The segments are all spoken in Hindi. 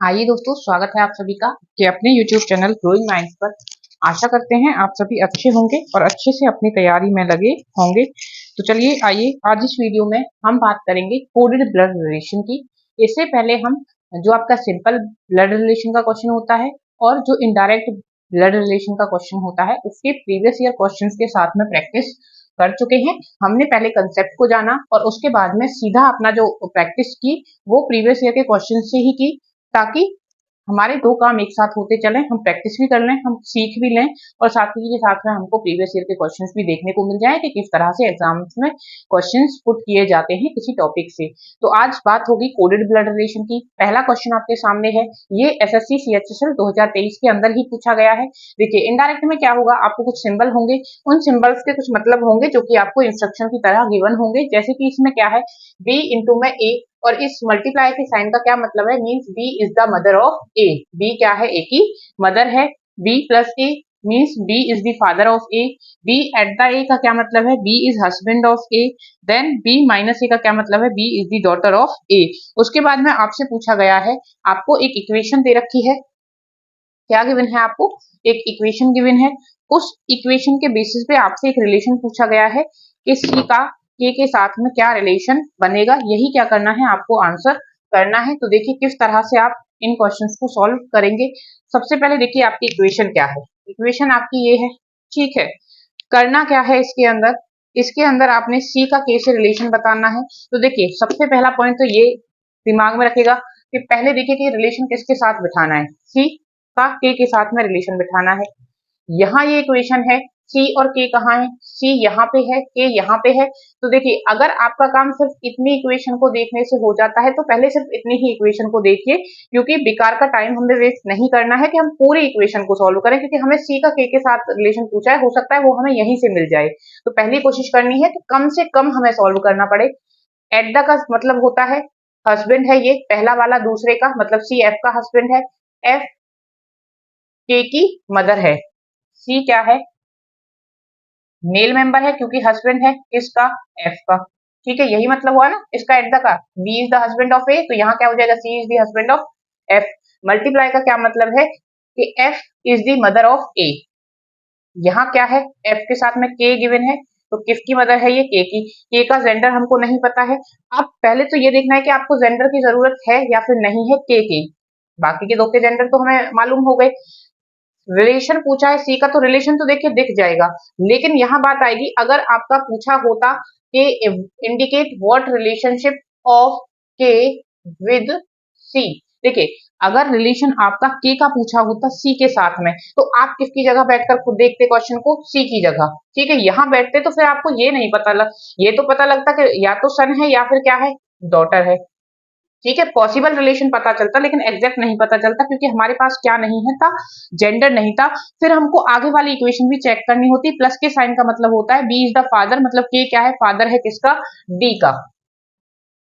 आइए दोस्तों, स्वागत है आप सभी का कि अपने YouTube चैनल ग्रोइंग माइंड्स पर। आशा करते हैं आप सभी अच्छे होंगे और अच्छे से अपनी तैयारी में लगे होंगे। तो चलिए आइए आज इस वीडियो में हम बात करेंगे कोडेड ब्लड रिलेशन की। इससे पहले हम जो आपका सिंपल ब्लड रिलेशन का क्वेश्चन होता है और जो इनडायरेक्ट ब्लड रिलेशन का क्वेश्चन होता है उसके प्रीवियस ईयर क्वेश्चंस के साथ में प्रैक्टिस कर चुके हैं। हमने पहले कंसेप्ट को जाना और उसके बाद में सीधा अपना जो प्रैक्टिस की वो प्रीवियस ईयर के क्वेश्चन से ही की, ताकि हमारे दो काम एक साथ होते चलें, हम प्रैक्टिस भी कर लें, हम सीख भी लें और साथ ही के साथ में हमको प्रीवियस ईयर के क्वेश्चंस भी देखने को मिल जाए कि किस तरह से एग्जाम्स में क्वेश्चंस पुट किए जाते हैं किसी टॉपिक से। तो आज बात होगी कोडेड ब्लड रिलेशन की। पहला क्वेश्चन आपके सामने है, ये एसएससी सीएचएसएल 2023 के अंदर ही पूछा गया है। देखिए इनडायरेक्ट में क्या होगा, आपको कुछ सिंबल होंगे, उन सिंबल्स के कुछ मतलब होंगे जो कि आपको इंस्ट्रक्शन की तरह गिवन होंगे। जैसे कि इसमें क्या है, बी इंटू में ए, और इस मल्टीप्लाई के साइन का क्या मतलब है, means B is the mother of A. B क्या है, ए की मदर है। B plus A means B is the father of A. B at the A का क्या मतलब है, B is husband of A. Then B minus A का क्या मतलब है, B is the daughter of A. उसके बाद में आपसे पूछा गया है, आपको एक इक्वेशन दे रखी है। क्या गिवन है, आपको एक इक्वेशन गिवन है। उस इक्वेशन के बेसिस पे आपसे एक रिलेशन पूछा गया है कि सी का के साथ में क्या रिलेशन बनेगा। यही क्या करना है, आपको आंसर करना है। तो देखिए किस तरह से आप इन क्वेश्चंस को सॉल्व करेंगे। सबसे पहले देखिए आपकी इक्वेशन क्या है। इक्वेशन आपकी ये है, ठीक है। करना क्या है इसके अंदर आपने सी का के से रिलेशन बताना है। तो देखिए सबसे पहला पॉइंट तो ये दिमाग में रखेगा कि पहले देखिए कि रिलेशन किसके साथ बिठाना है, सी का के साथ में रिलेशन बिठाना है। यहाँ ये इक्वेशन है, सी और के कहाँ है, सी यहाँ पे है, के यहाँ पे है। तो देखिए अगर आपका काम सिर्फ इतनी इक्वेशन को देखने से हो जाता है तो पहले सिर्फ इतनी ही इक्वेशन को देखिए, क्योंकि बेकार का टाइम हमें वेस्ट नहीं करना है कि हम पूरी इक्वेशन को सॉल्व करें, क्योंकि हमें सी का के साथ रिलेशन पूछा है, हो सकता है वो हमें यहीं से मिल जाए। तो पहली कोशिश करनी है कि कम से कम हमें सॉल्व करना पड़े। एट द का मतलब होता है हस्बैंड है, ये पहला वाला दूसरे का मतलब सी एफ का हस्बैंड है, एफ के की मदर है, सी क्या है, मेल मेंबर है क्योंकि हस्बैंड है किसका, एफ का। ठीक है, यही मतलब हुआ ना इसका एट द का। B is the husband of A, तो यहाँ क्या हो जाएगा, C is the husband of F. Multiply का क्या मतलब है कि F is the mother of A. यहाँ क्या है, एफ के साथ में के गिवन है, तो किसकी मदर है, ये के का जेंडर हमको नहीं पता है। अब पहले तो ये देखना है कि आपको जेंडर की जरूरत है या फिर नहीं है के। बाकी के दो के जेंडर तो हमें मालूम हो गए। रिलेशन पूछा है सी का, तो रिलेशन तो देखिए दिख जाएगा, लेकिन यहाँ बात आएगी अगर आपका पूछा होता कि इंडिकेट व्हाट रिलेशनशिप ऑफ के विद सी। देखिए अगर रिलेशन आपका के का पूछा होता सी के साथ में, तो आप किसकी जगह बैठकर खुद देखते क्वेश्चन को, सी की जगह। ठीक है, यहाँ बैठते तो फिर आपको ये नहीं पता ये तो पता लगता कि या तो सन है या फिर क्या है, डॉटर है। ठीक है, पॉसिबल रिलेशन पता चलता, लेकिन एग्जैक्ट नहीं पता चलता, क्योंकि हमारे पास क्या नहीं है था, जेंडर नहीं था। फिर हमको आगे वाली इक्वेशन भी चेक करनी होती। प्लस के साइन का मतलब होता है बी इज द फादर, मतलब के क्या है, फादर है किसका, डी का।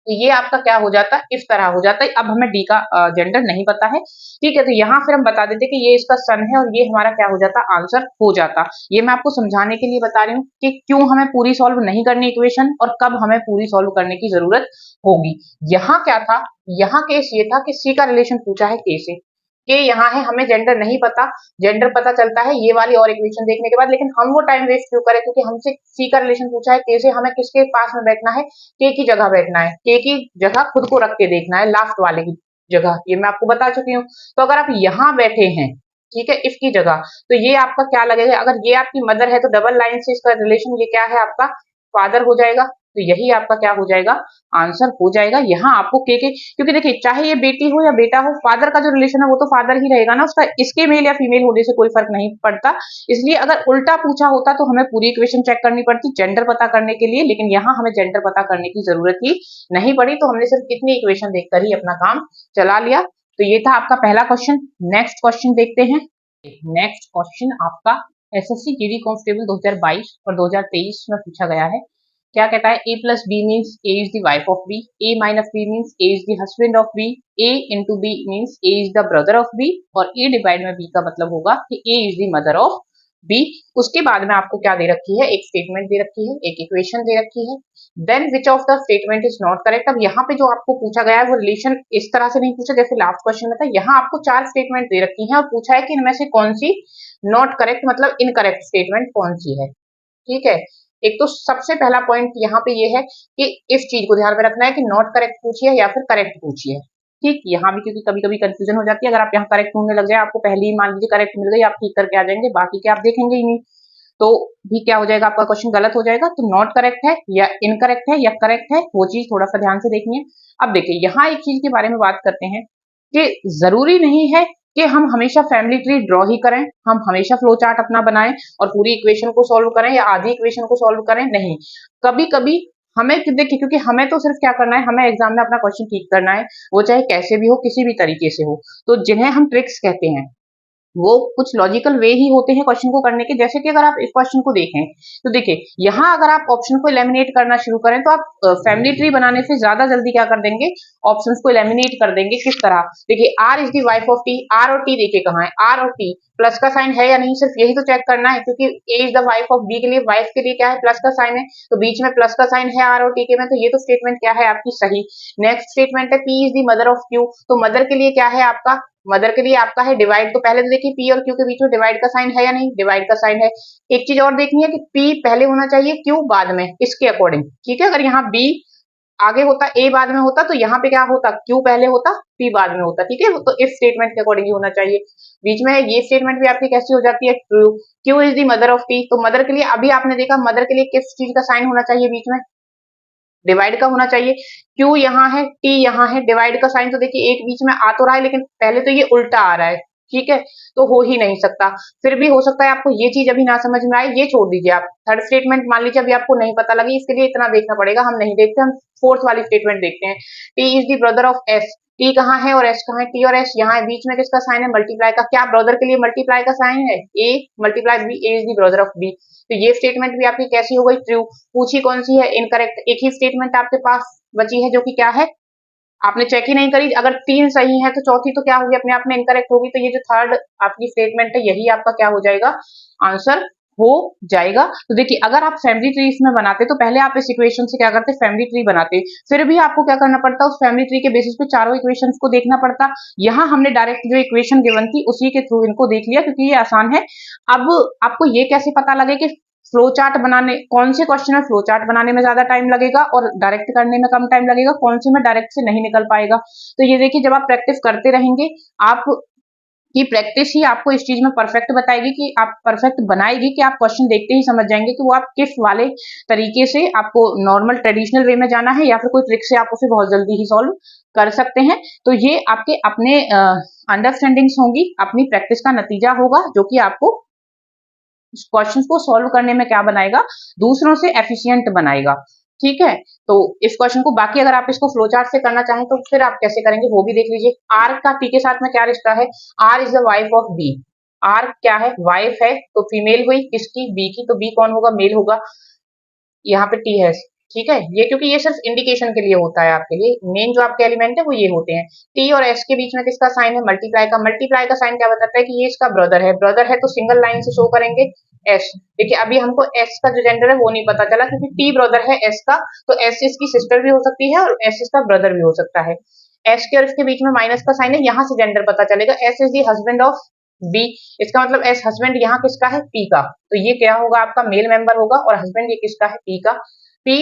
तो ये आपका क्या हो जाता है, इस तरह हो जाता है। अब हमें डी का जेंडर नहीं पता है, ठीक है, तो यहाँ फिर हम बता देते कि ये इसका सन है और ये हमारा क्या हो जाता, आंसर हो जाता। ये मैं आपको समझाने के लिए बता रही हूँ कि क्यों हमें पूरी सॉल्व नहीं करनी इक्वेशन और कब हमें पूरी सॉल्व करने की जरूरत होगी। यहाँ क्या था, यहाँ केस ये था कि सी का रिलेशन पूछा है के से, के यहाँ है, हमें जेंडर नहीं पता। जेंडर पता चलता है ये वाली और इक्वेशन देखने के बाद, लेकिन हम वो टाइम वेस्ट क्यों करें, क्योंकि हमसे सी का रिलेशन पूछा है के से, हमें किसके पास में बैठना है, के की जगह बैठना है, के की जगह खुद को रख के देखना है, लास्ट वाले की जगह। ये मैं आपको बता चुकी हूँ। तो अगर आप यहाँ बैठे हैं, ठीक है, इसकी जगह, तो ये आपका क्या लगेगा, अगर ये आपकी मदर है तो डबल लाइन से इसका रिलेशन ये क्या है, आपका फादर हो जाएगा। तो यही आपका क्या हो जाएगा, आंसर हो जाएगा। यहाँ आपको के क्योंकि देखिए चाहे ये बेटी हो या बेटा हो, फादर का जो रिलेशन है वो तो फादर ही रहेगा ना, उसका इसके मेल या फीमेल होने से कोई फर्क नहीं पड़ता। इसलिए अगर उल्टा पूछा होता तो हमें पूरी इक्वेशन चेक करनी पड़ती जेंडर पता करने के लिए, लेकिन यहाँ हमें जेंडर पता करने की जरूरत ही नहीं पड़ी, तो हमने सिर्फ इतनी इक्वेशन देखकर ही अपना काम चला लिया। तो ये था आपका पहला क्वेश्चन। नेक्स्ट क्वेश्चन देखते हैं। नेक्स्ट क्वेश्चन आपका एसएससी जीडी कांस्टेबल 2022 और 2023 में पूछा गया है। क्या कहता है, A plus B means A is the wife of B, A minus B means A is the husband of B, A into B means A is the brother of B, और ए डिवाइड में बी का मतलब होगा कि A is the mother of B, उसके बाद में आपको क्या दे रखी है, एक स्टेटमेंट दे रखी है, एक इक्वेशन दे रखी है। Then which of the statement is not correct. अब यहाँ पे जो आपको पूछा गया है वो रिलेशन इस तरह से नहीं पूछा जैसे लास्ट क्वेश्चन में था। यहाँ आपको 4 स्टेटमेंट दे रखी है और पूछा है कि इनमें से कौन सी नॉट करेक्ट मतलब इनकरेक्ट स्टेटमेंट कौन सी है। ठीक है, एक तो सबसे पहला पॉइंट यहाँ पे ये है कि इस चीज को ध्यान में रखना है कि नॉट करेक्ट पूछिए या फिर करेक्ट पूछिए। ठीक, यहाँ भी क्योंकि कभी कभी कंफ्यूजन हो जाती है, अगर आप यहाँ करेक्ट ढूंढने लग जाए, आपको पहले ही मान लीजिए करेक्ट मिल गई, आप ठीक करके आ जाएंगे, बाकी के आप देखेंगे ही नहीं, तो भी क्या हो जाएगा, आपका क्वेश्चन गलत हो जाएगा। तो नॉट करेक्ट है या इनकरेक्ट है या करेक्ट है, वो चीज थोड़ा सा ध्यान से देखनी है। अब देखिए यहाँ एक चीज के बारे में बात करते हैं कि जरूरी नहीं है कि हम हमेशा फैमिली ट्री ड्रॉ ही करें, हम हमेशा फ्लो चार्ट अपना बनाएं और पूरी इक्वेशन को सॉल्व करें या आधी इक्वेशन को सॉल्व करें, नहीं। कभी कभी हमें देखिए, क्योंकि हमें तो सिर्फ क्या करना है, हमें एग्जाम में अपना क्वेश्चन ठीक करना है, वो चाहे कैसे भी हो, किसी भी तरीके से हो। तो जिन्हें हम ट्रिक्स कहते हैं वो कुछ लॉजिकल वे ही होते हैं क्वेश्चन को करने के। जैसे कि अगर आप इस क्वेश्चन को देखें तो देखिए यहाँ अगर आप ऑप्शन को एलिमिनेट करना शुरू करें तो आप फैमिली ट्री बनाने से ज्यादा जल्दी क्या कर देंगे, ऑप्शंस को एलिमिनेट कर देंगे। किस तरह, देखिए R is the wife of T, R और टी देखिए कहाँ है, आर और टी प्लस का साइन है या नहीं, सिर्फ यही तो चेक करना है, क्योंकि A is the wife of B के लिए वाइफ के लिए क्या है, प्लस का साइन है, तो बीच में प्लस का साइन है आर और टी के में, तो ये तो स्टेटमेंट क्या है आपकी सही। नेक्स्ट स्टेटमेंट है P is the mother of Q, तो मदर के लिए क्या है आपका, मदर के लिए आपका है डिवाइड। तो पहले तो देखिए पी और क्यू के बीच में डिवाइड का साइन है या नहीं, डिवाइड का साइन है। एक चीज और देखनी है कि पी पहले होना चाहिए, क्यू बाद में, इसके अकॉर्डिंग। ठीक है, अगर यहाँ बी आगे होता, ए बाद में होता, तो यहाँ पे क्या होता, क्यू पहले होता, पी बाद में होता। ठीक है, तो इस स्टेटमेंट के अकॉर्डिंग ही होना चाहिए। बीच में ये स्टेटमेंट भी आपकी कैसी हो जाती है, true. Q is the mother of T, तो मदर के लिए अभी आपने देखा मदर के लिए किस चीज का साइन होना चाहिए बीच में, डिवाइड का होना चाहिए। क्यू यहाँ है, टी यहाँ है, डिवाइड का साइन तो देखिए एक बीच में आ तो रहा है, लेकिन पहले तो ये उल्टा आ रहा है। ठीक है, तो हो ही नहीं सकता। फिर भी हो सकता है आपको ये चीज अभी ना समझ में आए, ये छोड़ दीजिए आप। थर्ड स्टेटमेंट मान लीजिए अभी आपको नहीं पता लगी, इसके लिए इतना देखना पड़ेगा, हम नहीं देखते, हम फोर्थ वाली स्टेटमेंट देखते हैं। T is the brother of S, T कहाँ है और एस कहाँ है, टी और एस यहाँ है, बीच में किसका साइन है, मल्टीप्लाई का। क्या ब्रदर के लिए मल्टीप्लाई का साइन है, A multiply B, A is the brother of B. तो ये स्टेटमेंट भी आपकी कैसी हो गई, ट्रू। पूछी कौन सी है, इनकरेक्ट। एक ही स्टेटमेंट आपके पास बची है जो कि क्या है, आपने चेक ही नहीं करी। अगर 3 सही है तो चौथी तो क्या होगी, अपने आप में इनकरेक्ट होगी। तो ये जो थर्ड आपकी स्टेटमेंट है यही आपका क्या हो जाएगा, आंसर हो जाएगा। तो देखिए अगर आप फैमिली ट्री इसमें बनाते तो पहले आप इस इक्वेशन से क्या करते, फैमिली ट्री बनाते, फिर भी आपको क्या करना पड़ता, उस फैमिली ट्री के बेसिस पे चारों इक्वेशंस को देखना पड़ता। यहाँ हमने डायरेक्ट जो इक्वेशन गिवन थी उसी के थ्रू इनको देख लिया क्योंकि ये आसान है। अब आपको ये कैसे पता लगे कि फ्लो चार्ट बनाने, कौन से क्वेश्चन में फ्लो चार्ट बनाने में ज्यादा टाइम लगेगा और डायरेक्ट करने में कम टाइम लगेगा, कौन से में डायरेक्ट से नहीं निकल पाएगा। तो ये देखिए जब आप प्रैक्टिस करते रहेंगे, आप की प्रैक्टिस ही आपको इस चीज में परफेक्ट बताएगी कि आप परफेक्ट बनाएगी कि आप क्वेश्चन देखते ही समझ जाएंगे कि वो आप किस वाले तरीके से, आपको नॉर्मल ट्रेडिशनल वे में जाना है या फिर कोई ट्रिक से आप उसे बहुत जल्दी ही सॉल्व कर सकते हैं। तो ये आपके अपने अंडरस्टैंडिंग्स होंगी, अपनी प्रैक्टिस का नतीजा होगा जो कि आपको क्वेश्चंस को सॉल्व करने में क्या बनाएगा, दूसरों से एफिशिएंट बनाएगा। ठीक है, तो इस क्वेश्चन को बाकी अगर आप इसको फ्लो चार्ट से करना चाहें तो फिर आप कैसे करेंगे वो भी देख लीजिए। आर का टी के साथ में क्या रिश्ता है, R is the wife of B. R क्या है, वाइफ है, तो फीमेल हुई किसकी, बी की, तो बी कौन होगा, मेल होगा। यहाँ पे टी है। ठीक है, ये क्योंकि ये सिर्फ इंडिकेशन के लिए होता है, आपके लिए मेन जो आपके एलिमेंट है वो ये होते हैं। टी और एस के बीच में किसका साइन है, मल्टीप्लाई का। मल्टीप्लाई का साइन क्या बताता है कि ये इसका ब्रदर है, ब्रदर है तो सिंगल लाइन से शो करेंगे एस। देखिए अभी हमको एस का जो जेंडर है वो नहीं पता चला क्योंकि टी ब्रदर है एस का, तो एस इसकी सिस्टर भी हो सकती है और एस इसका ब्रदर भी हो सकता है। एस के और इसके बीच में माइनस का साइन है, यहाँ से जेंडर पता चलेगा, S is the husband of B, इसका मतलब एस हस्बैंड यहाँ किसका है, पी का, तो ये क्या होगा आपका मेल मेंबर होगा, और हस्बैंड ये किसका है, पी का। पी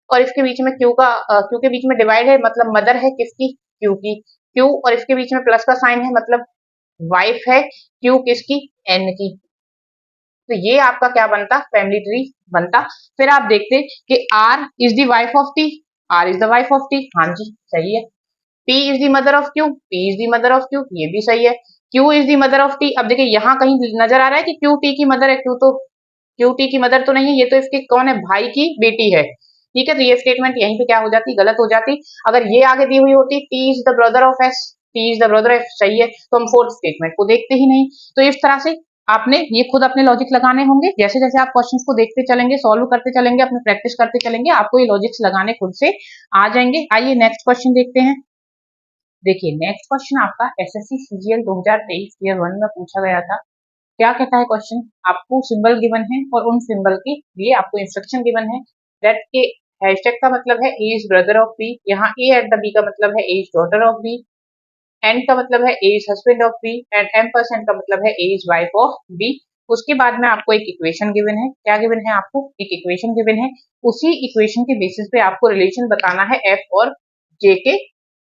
और इसके बीच में क्यू का, क्यू के बीच में डिवाइड है मतलब मदर है किसकी, क्यू की। क्यू और इसके बीच में प्लस का साइन है मतलब वाइफ है क्यू किसकी, एन की। तो ये आपका क्या बनता, फैमिली ट्री बनता। फिर आप देखते कि R is the wife of T, R is the wife of T, हाँ जी सही है। P is the mother of Q, P is the mother of Q, ये भी सही है। Q is the mother of T, अब देखिए यहाँ कहीं नजर आ रहा है कि क्यू टी की मदर है, क्यू तो क्यू टी की मदर तो नहीं है, ये तो इसकी कौन है, भाई की बेटी है। ठीक है, तो ये स्टेटमेंट यहीं पे क्या हो जाती, गलत हो जाती। अगर ये आगे दी हुई होती T is the brother of S, T is the brother of, सही है, तो हम फोर्थ स्टेटमेंट को देखते ही नहीं। तो इस तरह से आपने ये खुद अपने लॉजिक लगाने होंगे, जैसे जैसे आप क्वेश्चंस को देखते चलेंगे, सॉल्व करते चलेंगे, अपने प्रैक्टिस करते चलेंगे, आपको ये लॉजिक्स लगाने खुद से आ जाएंगे। आइए नेक्स्ट क्वेश्चन देखते हैं। देखिए नेक्स्ट क्वेश्चन आपका एसएससी सीजीएल 2023 ईयर 1 में पूछा गया था। क्या कहता है क्वेश्चन, आपको सिंबल गिवन है और उन सिंबल के लिए आपको इंस्ट्रक्शन गिवन है। दैट के हैशटैग का मतलब है A is brother of B, यहाँ ए एट द बी का मतलब है A is daughter of B, N का मतलब है A is husband of B and M% का मतलब है A is wife of B. उसके बाद में आपको एक इक्वेशन गिवन है। क्या गिवन है, आपको एक इक्वेशन गिवन है। उसी इक्वेशन के बेसिस पे आपको रिलेशन बताना है एफ और जे के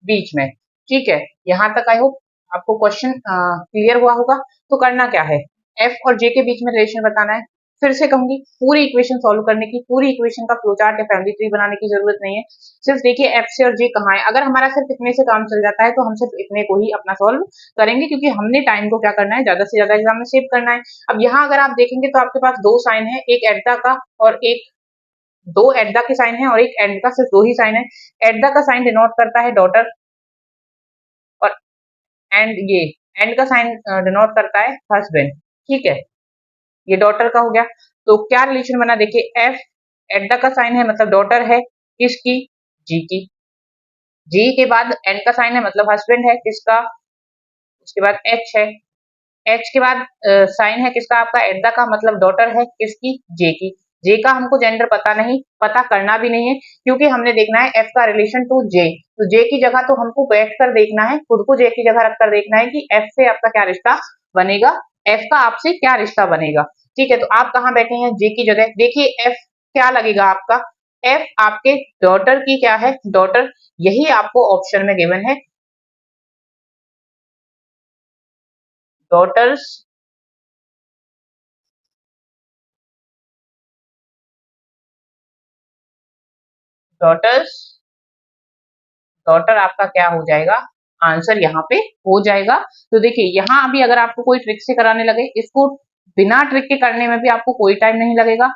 बीच में। ठीक है, यहाँ तक आई होप आपको क्वेश्चन क्लियर हुआ होगा। तो करना क्या है, एफ और जे के बीच में रिलेशन बताना है। फिर से कहूंगी, पूरी इक्वेशन सॉल्व करने की, पूरी इक्वेशन का फ्लो चार्ट या फैमिली ट्री बनाने की जरूरत नहीं है। सिर्फ देखिए एफ से और जे कहाँ है। अगर हमारा सिर्फ इतने से काम चल जाता है तो हम सिर्फ इतने को ही अपना सॉल्व करेंगे, क्योंकि हमने टाइम को क्या करना है, ज्यादा से ज्यादा एग्जाम में सेव करना है। अब यहाँ अगर आप देखेंगे तो आपके पास दो साइन है, एक एट द का और एक, दो एट द के साइन है और एक एंड का, सिर्फ दो ही साइन है। एट द का साइन डिनोट करता है डॉटर और ये एंड का साइन डिनोट करता है हस्बैंड। ठीक है, ये डॉटर का हो गया। तो क्या रिलेशन बना, देखिए एफ एट द का साइन है मतलब डॉटर है किसकी, जी की। जी के बाद एन का साइन है मतलब हस्बैंड है किसका, उसके बाद एच है। एच के बाद साइन है किसका, आपका एट द का मतलब डॉटर है किसकी, जे की। जे का हमको जेंडर पता नहीं, पता करना भी नहीं है, क्योंकि हमने देखना है एफ का रिलेशन टू जे। तो जे की जगह तो हमको बैठ कर देखना है, खुद को जे की जगह रखकर देखना है कि एफ से आपका क्या रिश्ता बनेगा, एफ का आपसे क्या रिश्ता बनेगा। ठीक है, तो आप कहाँ बैठे हैं, जे की जगह। देखिए एफ क्या लगेगा आपका, एफ आपके डॉटर की क्या है, डॉटर। यही आपको ऑप्शन में गिवन है, डॉटर्स डॉटर्स डॉटर आपका क्या हो जाएगा, आंसर यहाँ पे हो जाएगा। तो देखिए यहाँ अभी अगर आपको कोई ट्रिक से कराने लगे, इसको बिना ट्रिक के करने में भी आपको कोई टाइम नहीं लगेगा।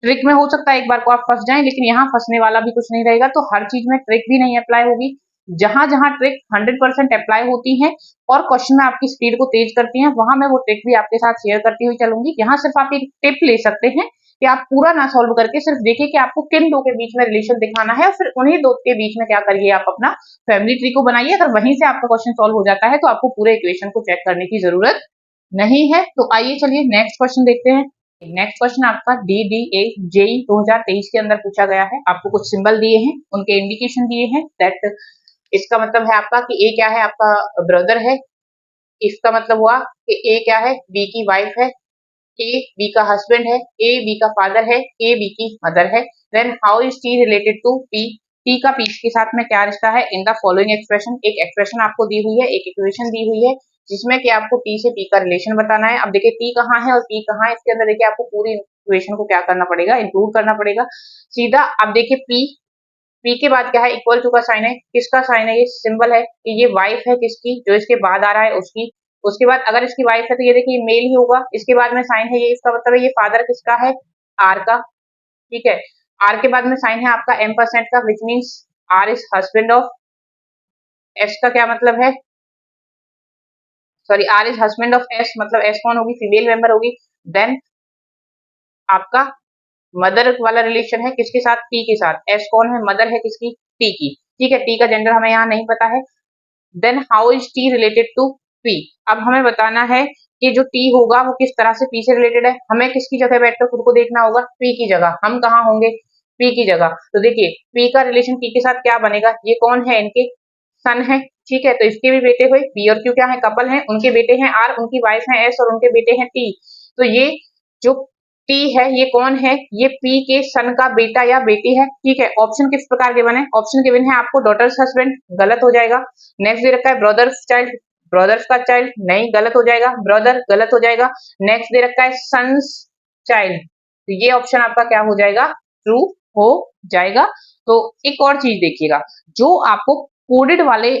ट्रिक में हो सकता है एक बार को आप फंस जाएं, लेकिन यहाँ फंसने वाला भी कुछ नहीं रहेगा। तो हर चीज में ट्रिक भी नहीं अप्लाई होगी। जहां जहां ट्रिक 100% अप्लाई होती है और क्वेश्चन में आपकी स्पीड को तेज करती हैं, वहां मैं वो ट्रिक भी आपके साथ शेयर करती हुई चलूंगी। यहाँ सिर्फ आप एक टिप ले सकते हैं कि आप पूरा ना सॉल्व करके सिर्फ देखिए कि आपको किन दो के बीच में रिलेशन दिखाना है, और फिर उन्हीं दो के बीच में क्या करिए, आप अपना फैमिली ट्री को बनाइए। अगर वहीं से आपका क्वेश्चन सॉल्व हो जाता है तो आपको पूरे इक्वेशन को चेक करने की जरूरत नहीं है। तो आइए चलिए नेक्स्ट क्वेश्चन देखते हैं। नेक्स्ट क्वेश्चन आपका DDA जेई 2023 के अंदर पूछा गया है। आपको कुछ सिंबल दिए हैं, उनके इंडिकेशन दिए हैं। दैट इसका मतलब है आपका कि ए क्या है, आपका ब्रदर है। इसका मतलब हुआ कि ए क्या है, बी की वाइफ है। ए बी का हस्बैंड है। ए बी का फादर है। ए बी की मदर है। Then how is T related to P, T का पी के साथ में क्या रिश्ता है, इन द फॉलोइंग एक्सप्रेशन। एक एक्सप्रेशन आपको दी हुई है, एक इक्वेशन दी हुई है, जिसमें कि आपको टी से पी का रिलेशन बताना है। अब देखिए टी कहाँ है और पी कहाँ है, इसके अंदर देखिए आपको पूरी इक्वेशन को क्या करना पड़ेगा, इंक्लूड करना पड़ेगा सीधा। अब देखिए पी, पी के बाद क्या है, इक्वल टू का साइन है, किसका साइन है, ये सिंबल है कि ये वाइफ है किसकी, जो इसके बाद आ रहा है उसकी। उसके बाद अगर इसकी वाइफ है तो ये देखिए मेल ही होगा। इसके बाद में साइन है, ये इसका मतलब है ये फादर किसका है, आर का। ठीक है, आर के बाद में साइन है आपका M% का, which means R is husband of. S का क्या मतलब है, sorry R is husband of S, मतलब एस कौन होगी, फीमेल मेंबर होगी। देन आपका मदर वाला रिलेशन है किसके साथ, टी के साथ। एस कौन है, मदर है किसकी, टी की। ठीक है, टी का जेंडर हमें यहाँ नहीं पता है। Then how is T related to P. अब हमें बताना है कि जो टी होगा वो किस तरह से पी से रिलेटेड है। हमें किसकी जगह बैठकर खुद को देखना होगा, पी की जगह। हम कहाँ होंगे, पी की जगह। तो देखिए पी का रिलेशन पी के साथ क्या बनेगा, ये कौन है, इनके सन है। ठीक है, तो इसके भी बेटे हुए, पी और क्यू क्या है, कपल हैं, उनके बेटे हैं आर, उनकी वाइफ है एस और उनके बेटे हैं टी। तो ये जो टी है ये कौन है, ये पी के सन का बेटा या बेटी है। ठीक है, ऑप्शन किस प्रकार गिवन है, ऑप्शन गिवन है आपको डॉटर्स हस्बैंड, गलत हो जाएगा। नेक्स्ट दे रखा है ब्रदर्स चाइल्ड, ब्रदर्स का चाइल्ड, नहीं गलत हो जाएगा। ब्रदर गलत हो जाएगा। नेक्स्ट दे रखा है सन्स चाइल्ड, तो ये ऑप्शन आपका क्या हो जाएगा, ट्रू हो जाएगा। तो एक और चीज देखिएगा, जो आपको कोडेड वाले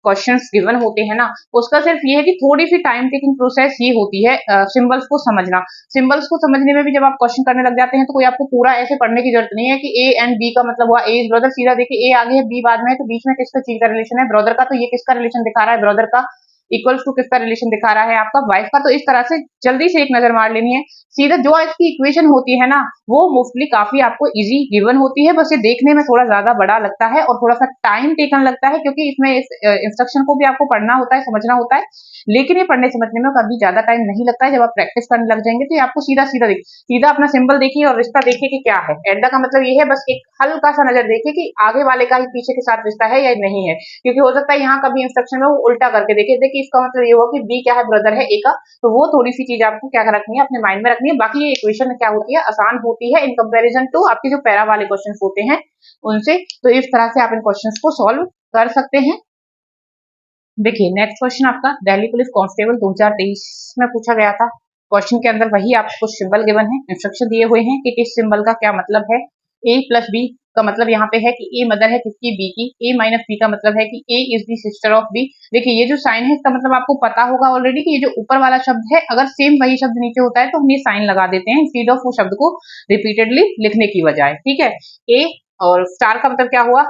क्वेश्चंस गिवन होते हैं ना, उसका सिर्फ ये है कि थोड़ी सी टाइम टेकिंग प्रोसेस ये होती है सिंबल्स को समझना। सिंबल्स को समझने में भी जब आप क्वेश्चन करने लग जाते हैं तो कोई आपको पूरा ऐसे पढ़ने की जरूरत नहीं है कि ए एंड बी का मतलब हुआ ए इज ब्रदर, सीधा देखिए ए आगे है बी बाद में है, तो बीच में किसका चीज का रिलेशन है, ब्रदर का। तो ये किसका रिलेशन दिखा रहा है, ब्रदर का। इक्वल्स टू किसका रिलेशन दिखा रहा है, आपका वाइफ का। तो इस तरह से जल्दी से एक नजर मार लेनी है। सीधा जो इसकी इक्वेशन होती है ना, वो मोस्टली काफी आपको इजी गिवन होती है, बस ये देखने में थोड़ा ज्यादा बड़ा लगता है और थोड़ा सा टाइम टेकन लगता है, क्योंकि इसमें इस इंस्ट्रक्शन को भी आपको पढ़ना होता है, समझना होता है। लेकिन ये पढ़ने समझने में कभी ज्यादा टाइम नहीं लगता है। जब आप प्रैक्टिस करने लग जाएंगे तो ये आपको सीधा सीधा सीधा अपना सिंबल देखिए और रिश्ता देखिए कि क्या है। एंड का मतलब ये है, बस एक हल्का सा नजर देखिए कि आगे वाले का ही पीछे के साथ रिश्ता है या नहीं है, क्योंकि हो सकता है यहाँ कभी इंस्ट्रक्शन में वो उल्टा करके देखे। देखिए इसका मतलब ये हुआ कि बी क्या है, ब्रदर है ए का। तो वो थोड़ी सी चीज आपको क्या रखनी है, अपने माइंड में रखनी है। बाकी ये इक्वेशन क्या होती है, आसान होती है इन कंपेरिजन टू आपके जो पैरा वाले क्वेश्चन होते हैं उनसे। तो इस तरह से आप इन क्वेश्चन को सॉल्व कर सकते हैं। देखिए नेक्स्ट क्वेश्चन आपका दिल्ली पुलिस कांस्टेबल 2023 में पूछा गया था। क्वेश्चन के अंदर वही आपको कुछ सिंबल गिवन है, इंस्ट्रक्शन दिए हुए हैं कि किस सिंबल का क्या मतलब है। ए प्लस बी का मतलब यहाँ पे है कि ए मदर है किसकी, बी की। ए माइनस बी का मतलब है कि A is the sister of B. देखिए ये जो साइन है इसका मतलब आपको पता होगा ऑलरेडी कि ये जो ऊपर वाला शब्द है, अगर सेम वही शब्द नीचे होता है तो हम ये साइन लगा देते हैं इंस्टेड ऑफ वो शब्द को रिपीटेडली लिखने की बजाय। ठीक है, ए और स्टार का मतलब क्या हुआ,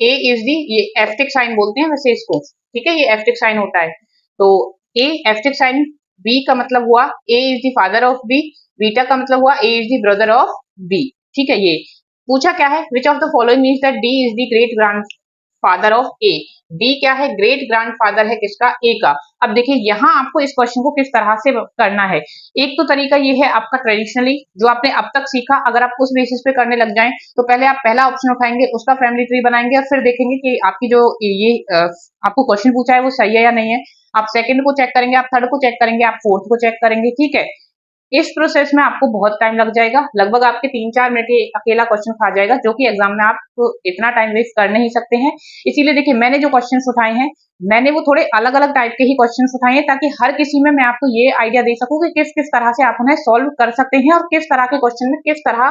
ए इज दी, ये एस्टिक साइन बोलते हैं वैसे इसको। ठीक है, ये एस्टिक साइन होता है। तो ए एस्टिक साइन, बी का मतलब हुआ A is the father of B, beta का मतलब हुआ A is the brother of B. ठीक है, ये पूछा क्या है, which of the following means that D is the great grandfather of A. D क्या है, ग्रेट ग्रैंड फादर है किसका, ए का। अब देखिए यहाँ आपको इस क्वेश्चन को किस तरह से करना है। एक तो तरीका ये है आपका ट्रेडिशनली जो आपने अब तक सीखा, अगर आप उस बेसिस पे करने लग जाएं तो पहले आप पहला ऑप्शन उठाएंगे, उसका फैमिली ट्री बनाएंगे और फिर देखेंगे कि आपकी जो ये आपको क्वेश्चन पूछा है वो सही है या नहीं है। आप सेकंड को चेक करेंगे, आप थर्ड को चेक करेंगे, आप फोर्थ को चेक करेंगे। ठीक है, इस प्रोसेस में आपको बहुत टाइम लग जाएगा, लगभग आपके 3-4 मिनट ये अकेला क्वेश्चन खा जाएगा, जो कि एग्जाम में आप तो इतना टाइम वेस्ट कर नहीं सकते हैं। इसीलिए देखिए मैंने जो क्वेश्चंस उठाए हैं, मैंने वो थोड़े अलग अलग टाइप के ही क्वेश्चंस उठाए हैं, ताकि हर किसी में मैं आपको ये आइडिया दे सकूं कि किस किस तरह से आप उन्हें सॉल्व कर सकते हैं और किस तरह के क्वेश्चन में किस तरह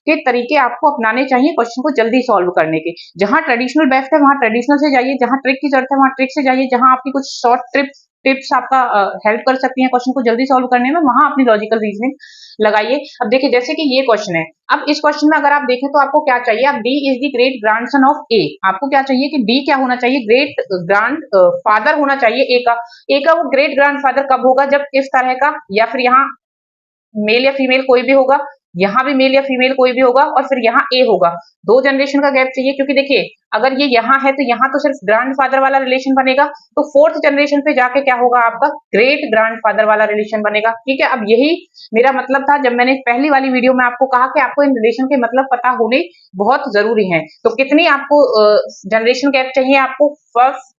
के तरीके आपको अपनाने चाहिए क्वेश्चन को जल्दी सॉल्व करने के। जहां ट्रेडिशनल बेस्ट है वहां ट्रेडिशनल से जाइए, जहां ट्रिक की जरूरत है वहां ट्रिक से जाइए, जहां आपकी कुछ शॉर्ट टिप्स आपका हेल्प कर सकती हैं क्वेश्चन को जल्दी सॉल्व करने में, वहां अपनी लॉजिकल रीजनिंग लगाइए। अब देखिए जैसे कि ये क्वेश्चन है, अब इस क्वेश्चन में अगर आप देखें तो आपको क्या चाहिए, अब D is the great grandson of A. आपको क्या चाहिए कि डी क्या होना चाहिए, ग्रेट ग्रैंड फादर होना चाहिए ए का। ए का वो ग्रेट ग्रैंड फादर कब होगा, जब इस तरह का, या फिर यहाँ मेल या फीमेल कोई भी होगा, यहाँ भी मेल या फीमेल कोई भी होगा, और फिर यहाँ ए होगा। 2 जनरेशन का गैप चाहिए, क्योंकि देखिए अगर ये यहाँ है तो यहाँ तो सिर्फ ग्रैंड फादर वाला रिलेशन बनेगा, तो 4th जनरेशन पे जाके क्या होगा, आपका ग्रेट ग्रैंड फादर वाला रिलेशन बनेगा। ठीक है, अब यही मेरा मतलब था जब मैंने पहली वाली वीडियो में आपको कहा कि आपको इन रिलेशन के मतलब पता होने बहुत जरूरी है। तो कितनी आपको जनरेशन गैप चाहिए, आपको फर्स्ट,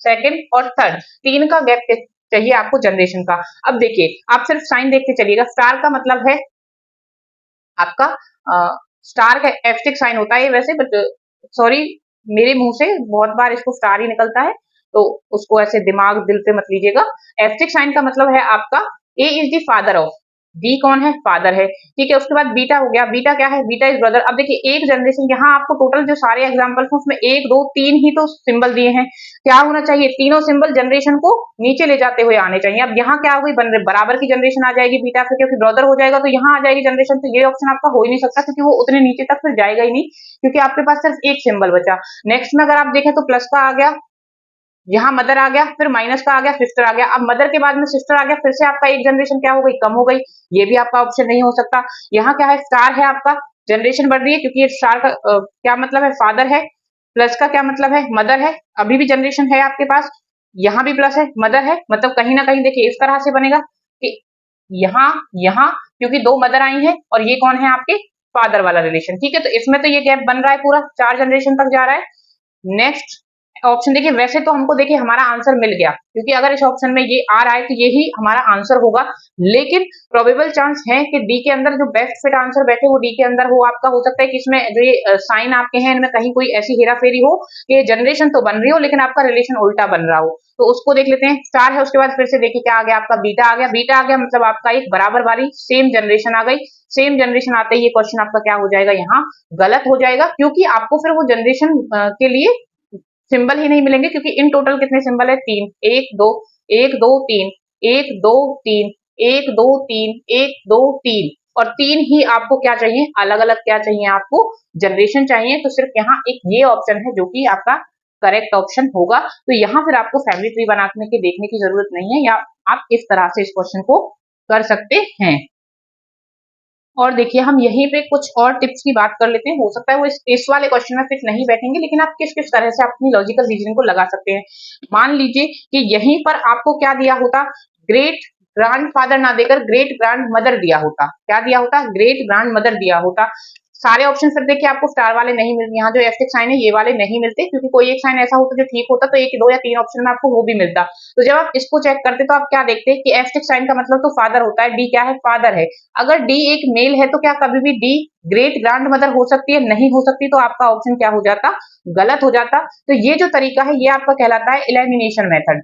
सेकंड और थर्ड, 3 का गैप चाहिए आपको जनरेशन का। अब देखिए आप सिर्फ साइन देखते चलिएगा, स्टार का मतलब है आपका स्टार का एस्टिक साइन होता है वैसे, बट सॉरी मेरे मुंह से बहुत बार इसको स्टार ही निकलता है, तो उसको ऐसे दिमाग दिल पे मत लीजिएगा। एस्टिक साइन का मतलब है आपका A is the father of, D कौन है, फादर है। ठीक है, उसके बाद बीटा हो गया, बीटा क्या है, बीटा इज ब्रदर। अब देखिए एक जनरेशन, यहाँ आपको टोटल जो सारे एग्जांपल्स हैं उसमें 1 2 3 ही तो सिंबल दिए हैं। क्या होना चाहिए, तीनों सिंबल जनरेशन को नीचे ले जाते हुए आने चाहिए। अब यहाँ क्या हो गई, बराबर की जनरेशन आ जाएगी बीटा से, क्योंकि ब्रदर हो जाएगा तो यहाँ आ जाएगी जनरेशन। तो ये ऑप्शन आपका हो ही नहीं सकता, क्योंकि वो उतने नीचे तक फिर जाएगा ही नहीं, क्योंकि आपके पास सिर्फ एक सिंबल बचा। नेक्स्ट में अगर आप देखें तो प्लस का आ गया, यहाँ मदर आ गया, फिर माइनस का आ गया, सिस्टर आ गया। अब मदर के बाद में सिस्टर आ गया, फिर से आपका एक जनरेशन क्या हो गई, कम हो गई। ये भी आपका ऑप्शन नहीं हो सकता। यहाँ क्या है, स्टार है, आपका जनरेशन बढ़ रही है, क्योंकि ये स्टार का क्या मतलब है, फादर है। प्लस का क्या मतलब है, मदर है, अभी भी जनरेशन है आपके पास। यहाँ भी प्लस है, मदर है, मतलब कहीं ना कहीं देखिए इस तरह से बनेगा कि यहाँ यहाँ, क्योंकि 2 मदर आई हैं और ये कौन है, आपके फादर वाला रिलेशन। ठीक है, तो इसमें तो ये गैप बन रहा है, पूरा 4 जनरेशन तक जा रहा है। नेक्स्ट ऑप्शन देखिए, वैसे तो हमको देखिए हमारा आंसर मिल गया, क्योंकि अगर इस ऑप्शन में ये आ रहा है तो यही हमारा आंसर होगा। लेकिन प्रोबेबल चांस है कि डी के अंदर जो बेस्ट फिट आंसर बैठे वो डी के अंदर हो। आपका हो सकता है कि इसमें जो ये साइन आपके हैं इनमें कहीं कोई ऐसी हेरा फेरी हो कि जनरेशन तो बन रही हो लेकिन आपका रिलेशन उल्टा बन रहा हो। तो उसको देख लेते हैं। स्टार है, उसके बाद फिर से देखिए क्या आ गया, आपका बीटा आ गया। बीटा आ गया मतलब आपका एक बराबर वाली सेम जनरेशन आ गई। सेम जनरेशन आते ही ये क्वेश्चन आपका क्या हो जाएगा, यहाँ गलत हो जाएगा, क्योंकि आपको फिर वो जनरेशन के लिए सिंबल ही नहीं मिलेंगे, क्योंकि इन टोटल कितने सिंबल है, 3, 1 2 1 2 3 1 2 3 1 2 3 1 2 3, और 3 ही आपको क्या चाहिए, अलग अलग क्या चाहिए, आपको जनरेशन चाहिए। तो सिर्फ यहाँ एक ये ऑप्शन है जो कि आपका करेक्ट ऑप्शन होगा। तो यहाँ फिर आपको फैमिली ट्री बनाने के देखने की जरूरत नहीं है, या आप इस तरह से इस क्वेश्चन को कर सकते हैं। और देखिए हम यहीं पे कुछ और टिप्स की बात कर लेते हैं। हो सकता है वो इस वाले क्वेश्चन में फिट नहीं बैठेंगे, लेकिन आप किस किस तरह से अपनी लॉजिकल रीजनिंग को लगा सकते हैं। मान लीजिए कि यहीं पर आपको क्या दिया होता, ग्रेट ग्रैंडफादर ना देकर ग्रेट ग्रैंड मदर दिया होता। क्या दिया होता, ग्रेट ग्रैंड मदर दिया होता। सारे ऑप्शन फिर देखिए आपको स्टार वाले नहीं मिलते, यहाँ जो एस्टेरिस्क साइन है ये वाले नहीं मिलते, क्योंकि कोई एक साइन ऐसा होता जो ठीक होता तो एक, दो या तीन ऑप्शन में आपको वो भी मिलता। तो जब आप इसको चेक करते तो आप क्या देखते हैं कि एस्टेरिस्क साइन का मतलब तो फादर होता है, डी क्या है, फादर है। अगर डी एक मेल है तो क्या कभी भी डी ग्रेट ग्रैंड मदर हो सकती है, नहीं हो सकती, तो आपका ऑप्शन क्या हो जाता, गलत हो जाता। तो ये जो तरीका है ये आपका कहलाता है एलिमिनेशन मेथड।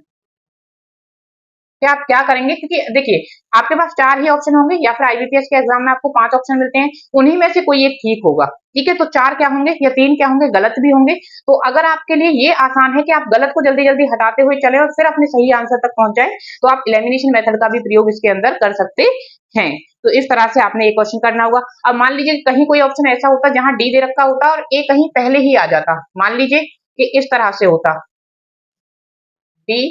कि आप क्या करेंगे, क्योंकि देखिए आपके पास 4 ही ऑप्शन होंगे, या फिर आईबीपीएस के एग्जाम में आपको 5 ऑप्शन मिलते हैं, उन्हीं में से कोई एक ठीक होगा। ठीक है, तो 4 क्या होंगे या 3 क्या होंगे, गलत भी होंगे। तो अगर आपके लिए ये आसान है कि आप गलत को जल्दी जल्दी हटाते हुए चले और फिर अपने सही आंसर तक पहुंच जाए, तो आप एलिमिनेशन मेथड का भी प्रयोग इसके अंदर कर सकते हैं। तो इस तरह से आपने एक क्वेश्चन करना होगा। अब मान लीजिए कहीं कोई ऑप्शन ऐसा होता जहां डी दे रखा होता और ए कहीं पहले ही आ जाता। मान लीजिए कि इस तरह से होता, D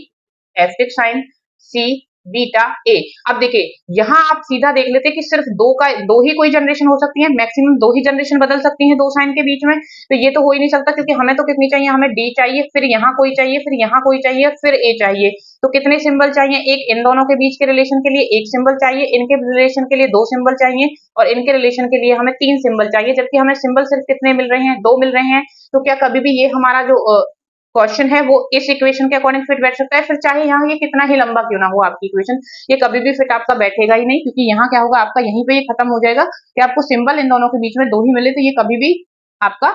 asterisk sign C beta A. अब देखिए यहाँ आप सीधा देख लेते कि सिर्फ दो ही कोई जनरेशन हो सकती है, मैक्सिमम 2 ही जनरेशन बदल सकती हैं 2 साइन के बीच में। तो ये तो हो ही नहीं सकता, क्योंकि हमें तो कितनी चाहिए, हमें डी चाहिए, फिर यहाँ कोई चाहिए, फिर यहाँ कोई चाहिए, फिर ए चाहिए। तो कितने सिंबल चाहिए, एक इन दोनों के बीच के रिलेशन के लिए एक सिंबल चाहिए, इनके रिलेशन के लिए 2 सिंबल चाहिए, और इनके रिलेशन के लिए हमें 3 सिंबल चाहिए, जबकि हमें सिंबल सिर्फ कितने मिल रहे हैं, 2 मिल रहे हैं। तो क्या कभी भी ये हमारा जो क्वेश्चन है वो इस इक्वेशन के अकॉर्डिंग फिट बैठ सकता है, फिर चाहे यहाँ ये कितना ही लंबा क्यों ना हो आपकी इक्वेशन, ये कभी भी फिट आपका बैठेगा ही नहीं, क्योंकि यहाँ क्या होगा, आपका यहीं पे ये खत्म हो जाएगा कि आपको सिंबल इन दोनों के बीच में 2 ही मिले, तो ये कभी भी आपका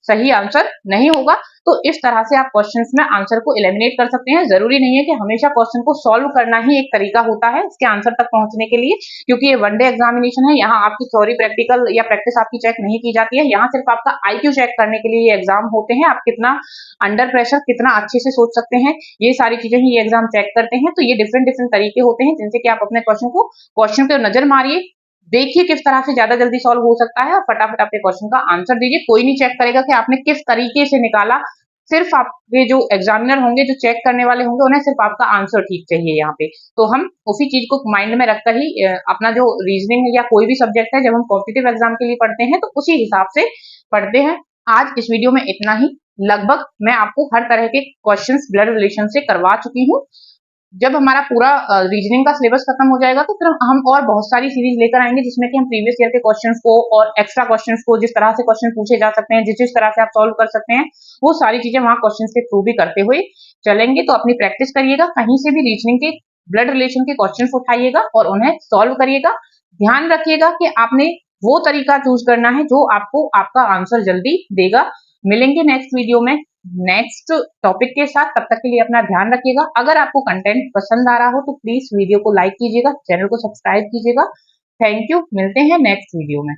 सही आंसर नहीं होगा। तो इस तरह से आप क्वेश्चंस में आंसर को एलिमिनेट कर सकते हैं। जरूरी नहीं है कि हमेशा क्वेश्चन को सॉल्व करना ही एक तरीका होता है इसके आंसर तक पहुंचने के लिए, क्योंकि ये वनडे एग्जामिनेशन है। यहाँ आपकी थ्योरी प्रैक्टिकल या प्रैक्टिस आपकी चेक नहीं की जाती है, यहाँ सिर्फ आपका आईक्यू चेक करने के लिए ये एग्जाम होते हैं। आप कितना अंडर प्रेशर कितना अच्छे से सोच सकते हैं, ये सारी चीजें ही ये एग्जाम चेक करते हैं। तो ये डिफरेंट डिफरेंट तरीके होते हैं जिनसे कि आप अपने क्वेश्चन को नजर मारिए, देखिए किस तरह से ज्यादा जल्दी सॉल्व हो सकता है, और फटाफट आपके क्वेश्चन का आंसर दीजिए। कोई नहीं चेक करेगा कि आपने किस तरीके से निकाला, सिर्फ आपके जो एग्जामिनर होंगे, जो चेक करने वाले होंगे, उन्हें सिर्फ आपका आंसर ठीक चाहिए यहाँ पे। तो हम उसी चीज को माइंड में रखकर ही अपना जो रीजनिंग या कोई भी सब्जेक्ट है, जब हम कॉम्पिटिटिव एग्जाम के लिए पढ़ते हैं तो उसी हिसाब से पढ़ते हैं। आज इस वीडियो में इतना ही। लगभग मैं आपको हर तरह के क्वेश्चंस ब्लड रिलेशन से करवा चुकी हूँ। जब हमारा पूरा रीजनिंग का सिलेबस खत्म हो जाएगा तो फिर हम और बहुत सारी सीरीज लेकर आएंगे, जिसमें कि हम प्रीवियस ईयर के क्वेश्चंस को और एक्स्ट्रा क्वेश्चंस को, जिस तरह से क्वेश्चन पूछे जा सकते हैं, जिस तरह से आप सॉल्व कर सकते हैं, वो सारी चीजें वहां क्वेश्चंस के थ्रू भी करते हुए चलेंगे। तो अपनी प्रैक्टिस करिएगा, कहीं से भी रीजनिंग के ब्लड रिलेशन के क्वेश्चन उठाइएगा और उन्हें सॉल्व करिएगा। ध्यान रखिएगा कि आपने वो तरीका चूज करना है जो आपको आपका आंसर जल्दी देगा। मिलेंगे नेक्स्ट वीडियो में नेक्स्ट टॉपिक के साथ, तब तक के लिए अपना ध्यान रखिएगा। अगर आपको कंटेंट पसंद आ रहा हो तो प्लीज वीडियो को लाइक कीजिएगा, चैनल को सब्सक्राइब कीजिएगा। थैंक यू, मिलते हैं नेक्स्ट वीडियो में।